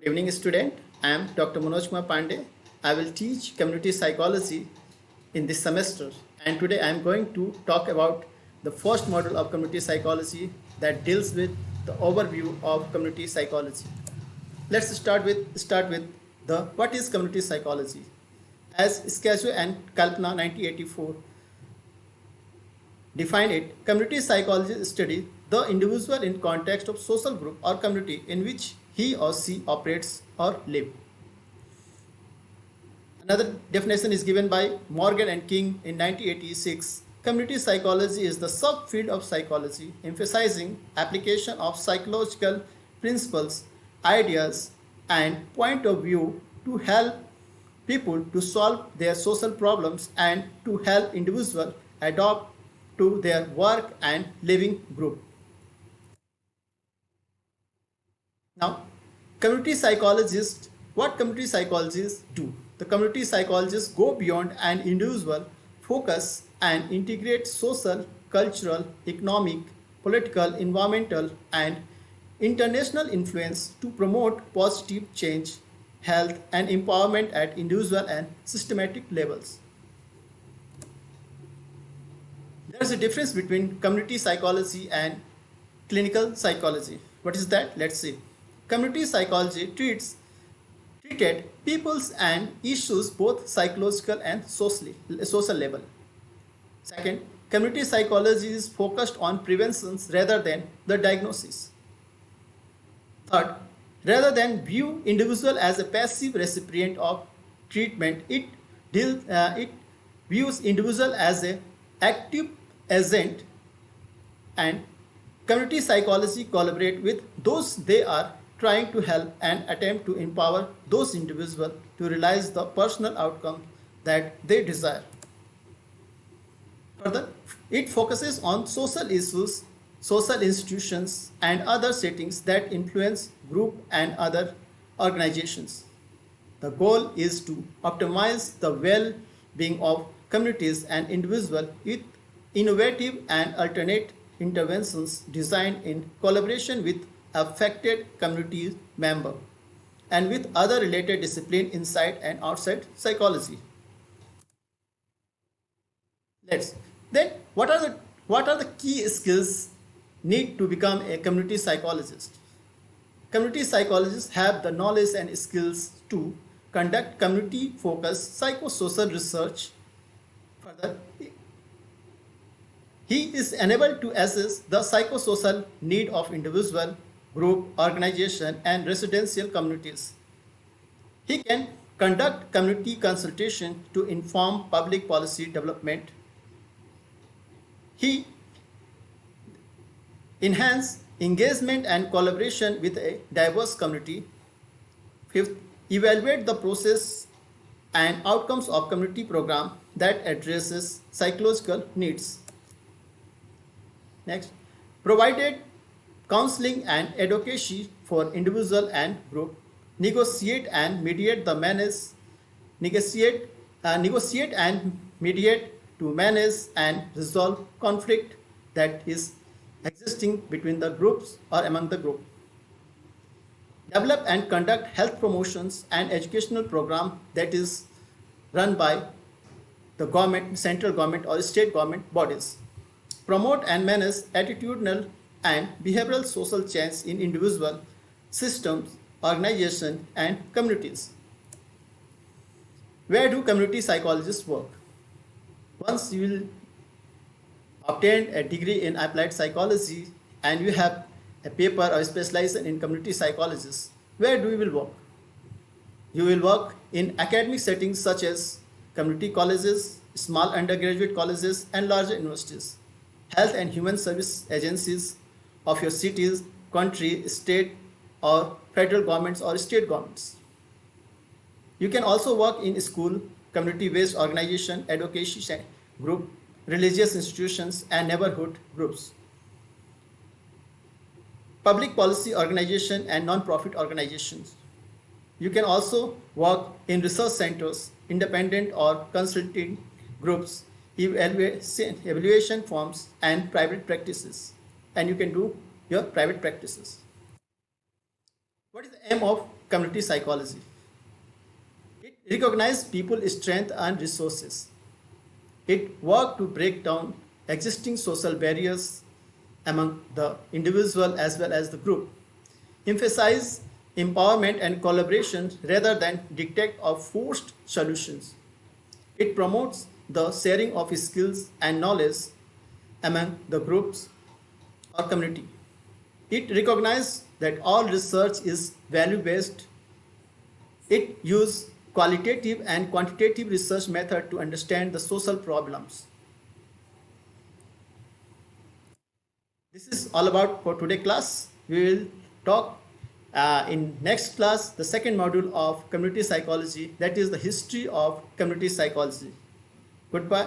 Good evening, student. I am Dr. Manoj Kumar Pandey. I will teach community psychology in this semester, and today I am going to talk about the first module of community psychology that deals with the overview of community psychology. Let's start with the what is community psychology. As Skazio and Kalpana 1984 define it, community psychology study the individual in context of social group or community in which he or she operates or live. Another definition is given by Morgan and King in 1986. Community psychology is the subfield of psychology emphasizing application of psychological principles, ideas, and point of view to help people to solve their social problems and to help individuals adopt to their work and living group. Now, what community psychologists do? The community psychologists go beyond an individual focus and integrate social, cultural, economic, political, environmental, and international influence to promote positive change, health, and empowerment at individual and systematic levels. There's a difference between community psychology and clinical psychology. What is that? Let's see. Community psychology treated peoples and issues both psychological and social level. Second, community psychology is focused on preventions rather than the diagnosis. Third, rather than view individual as a passive recipient of treatment, it views individual as an active agent, and community psychology collaborate with those they are trying to help and attempt to empower those individuals to realize the personal outcome that they desire. Further, it focuses on social issues, social institutions, and other settings that influence group and other organizations. The goal is to optimize the well-being of communities and individuals with innovative and alternate interventions designed in collaboration with affected community members and with other related disciplines inside and outside psychology. What are the key skills need to become a community psychologist? Community psychologists have the knowledge and skills to conduct community-focused psychosocial research. Further, he is enabled to assess the psychosocial need of individual, group, organization, and residential communities. He can conduct community consultation to inform public policy development. He enhance engagement and collaboration with a diverse community. Fifth, evaluate the process and outcomes of community program that addresses psychological needs. Next, provided counseling and advocacy for individual and group, negotiate and mediate to manage and resolve conflict that is existing between the groups or among the group. Develop and conduct health promotions and educational program that is run by the government, central government or state government bodies. Promote and manage attitudinal and behavioral social change in individual, systems, organizations, and communities. Where do community psychologists work? Once you will obtain a degree in applied psychology and you have a paper or specialization in community psychologists, where do you will work? You will work in academic settings such as community colleges, small undergraduate colleges, and larger universities, health and human service agencies of your cities, country, state, or federal governments or state governments. You can also work in school, community-based organization, advocacy group, religious institutions, and neighborhood groups, public policy organization, and non-profit organizations. You can also work in research centers, independent or consulting groups, evaluation firms, and private practices. And you can do your private practices. What is the aim of community psychology? It recognizes people's strengths and resources. It works to break down existing social barriers among the individual as well as the group. Emphasize empowerment and collaboration rather than dictate or forced solutions. It promotes the sharing of skills and knowledge among the groups or community. It recognizes that all research is value-based. It uses qualitative and quantitative research method to understand the social problems. This is all about for today class. We will talk in next class the second module of community psychology, that is the history of community psychology. Goodbye.